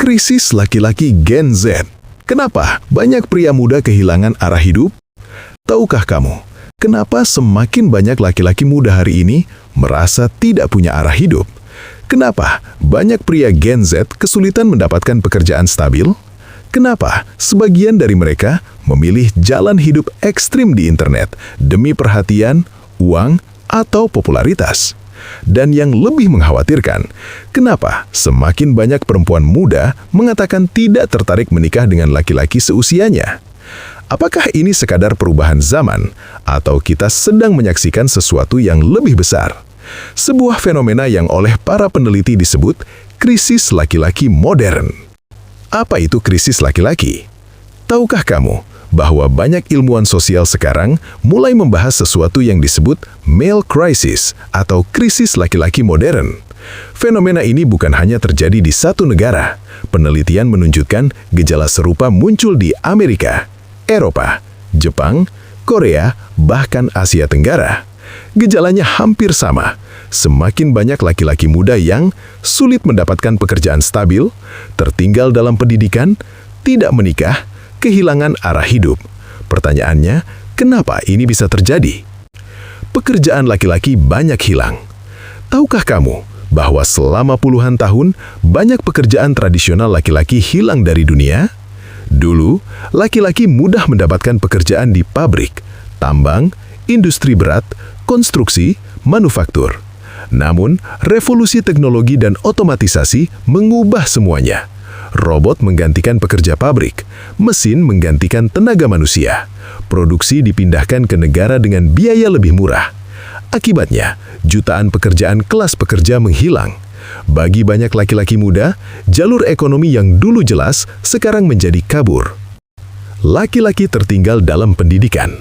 Krisis laki-laki Gen Z. Kenapa banyak pria muda kehilangan arah hidup? Tahukah kamu, kenapa semakin banyak laki-laki muda hari ini merasa tidak punya arah hidup? Kenapa banyak pria Gen Z kesulitan mendapatkan pekerjaan stabil? Kenapa sebagian dari mereka memilih jalan hidup ekstrim di internet demi perhatian, uang, atau popularitas? Dan yang lebih mengkhawatirkan, kenapa semakin banyak perempuan muda mengatakan tidak tertarik menikah dengan laki-laki seusianya? Apakah ini sekadar perubahan zaman, atau kita sedang menyaksikan sesuatu yang lebih besar? Sebuah fenomena yang oleh para peneliti disebut krisis laki-laki modern. Apa itu krisis laki-laki? Tahukah kamu bahwa banyak ilmuwan sosial sekarang mulai membahas sesuatu yang disebut male crisis atau krisis laki-laki modern? Fenomena ini bukan hanya terjadi di satu negara. Penelitian menunjukkan gejala serupa muncul di Amerika, Eropa, Jepang, Korea, bahkan Asia Tenggara. Gejalanya hampir sama. Semakin banyak laki-laki muda yang sulit mendapatkan pekerjaan stabil, tertinggal dalam pendidikan, tidak menikah, kehilangan arah hidup. Pertanyaannya, kenapa ini bisa terjadi? Pekerjaan laki-laki banyak hilang. Tahukah kamu bahwa selama puluhan tahun, banyak pekerjaan tradisional laki-laki hilang dari dunia? Dulu, laki-laki mudah mendapatkan pekerjaan di pabrik, tambang, industri berat, konstruksi, manufaktur. Namun, revolusi teknologi dan otomatisasi mengubah semuanya. Robot menggantikan pekerja pabrik, mesin menggantikan tenaga manusia. Produksi dipindahkan ke negara dengan biaya lebih murah. Akibatnya, jutaan pekerjaan kelas pekerja menghilang. Bagi banyak laki-laki muda, jalur ekonomi yang dulu jelas sekarang menjadi kabur. Laki-laki tertinggal dalam pendidikan.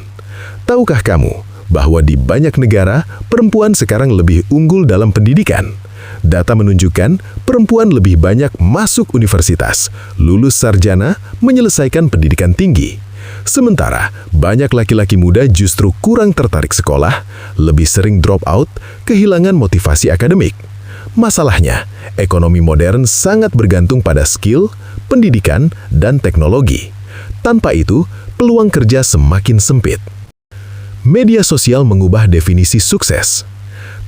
Tahukah kamu bahwa di banyak negara, perempuan sekarang lebih unggul dalam pendidikan? Data menunjukkan perempuan lebih banyak masuk universitas, lulus sarjana, menyelesaikan pendidikan tinggi. Sementara, banyak laki-laki muda justru kurang tertarik sekolah, lebih sering drop out, kehilangan motivasi akademik. Masalahnya, ekonomi modern sangat bergantung pada skill, pendidikan, dan teknologi. Tanpa itu, peluang kerja semakin sempit. Media sosial mengubah definisi sukses.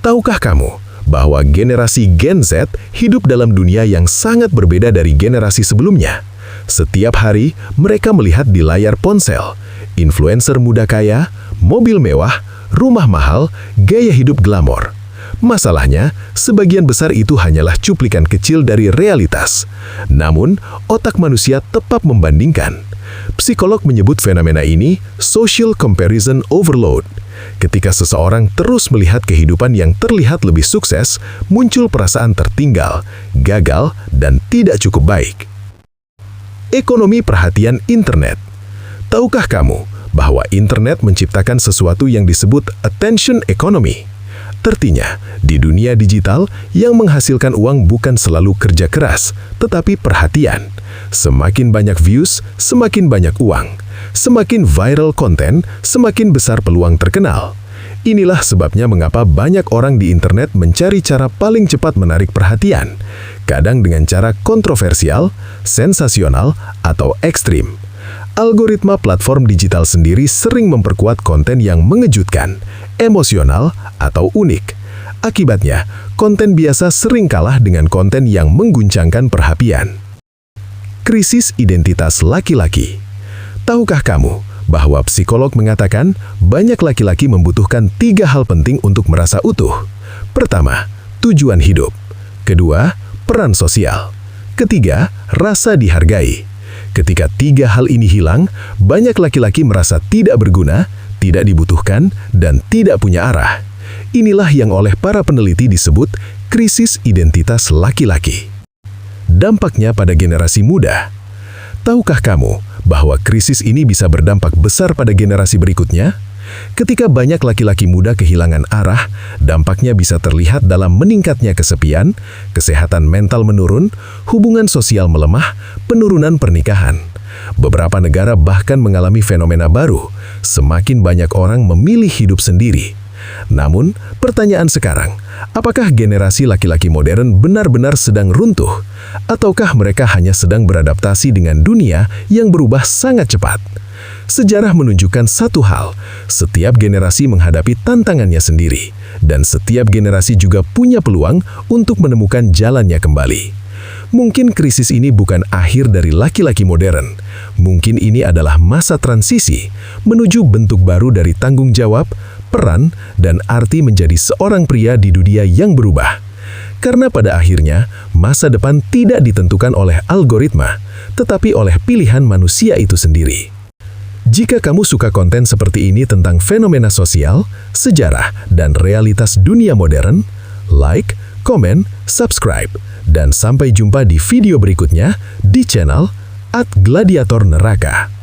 Tahukah kamu bahwa generasi Gen Z hidup dalam dunia yang sangat berbeda dari generasi sebelumnya? Setiap hari, mereka melihat di layar ponsel, influencer muda kaya, mobil mewah, rumah mahal, gaya hidup glamor. Masalahnya, sebagian besar itu hanyalah cuplikan kecil dari realitas. Namun, otak manusia tetap membandingkan. Psikolog menyebut fenomena ini social comparison overload. Ketika seseorang terus melihat kehidupan yang terlihat lebih sukses, muncul perasaan tertinggal, gagal, dan tidak cukup baik. Ekonomi perhatian internet. Tahukah kamu bahwa internet menciptakan sesuatu yang disebut attention economy? Artinya, di dunia digital, yang menghasilkan uang bukan selalu kerja keras, tetapi perhatian. Semakin banyak views, semakin banyak uang. Semakin viral konten, semakin besar peluang terkenal. Inilah sebabnya mengapa banyak orang di internet mencari cara paling cepat menarik perhatian, kadang dengan cara kontroversial, sensasional, atau ekstrim. Algoritma platform digital sendiri sering memperkuat konten yang mengejutkan, emosional, atau unik. Akibatnya, konten biasa sering kalah dengan konten yang mengguncangkan perhatian. Krisis identitas laki-laki. Tahukah kamu bahwa psikolog mengatakan banyak laki-laki membutuhkan 3 hal penting untuk merasa utuh? Pertama, tujuan hidup. Kedua, peran sosial. Ketiga, rasa dihargai. Ketika 3 hal ini hilang, banyak laki-laki merasa tidak berguna, tidak dibutuhkan, dan tidak punya arah. Inilah yang oleh para peneliti disebut krisis identitas laki-laki. Dampaknya pada generasi muda. Tahukah kamu bahwa krisis ini bisa berdampak besar pada generasi berikutnya? Ketika banyak laki-laki muda kehilangan arah, dampaknya bisa terlihat dalam meningkatnya kesepian, kesehatan mental menurun, hubungan sosial melemah, penurunan pernikahan. Beberapa negara bahkan mengalami fenomena baru, semakin banyak orang memilih hidup sendiri. Namun, pertanyaan sekarang, apakah generasi laki-laki modern benar-benar sedang runtuh? Ataukah mereka hanya sedang beradaptasi dengan dunia yang berubah sangat cepat? Sejarah menunjukkan satu hal, setiap generasi menghadapi tantangannya sendiri, dan setiap generasi juga punya peluang untuk menemukan jalannya kembali. Mungkin krisis ini bukan akhir dari laki-laki modern. Mungkin ini adalah masa transisi menuju bentuk baru dari tanggung jawab, peran, dan arti menjadi seorang pria di dunia yang berubah. Karena pada akhirnya, masa depan tidak ditentukan oleh algoritma, tetapi oleh pilihan manusia itu sendiri. Jika kamu suka konten seperti ini tentang fenomena sosial, sejarah, dan realitas dunia modern, like, komen, subscribe, dan sampai jumpa di video berikutnya di channel @gladiator neraka.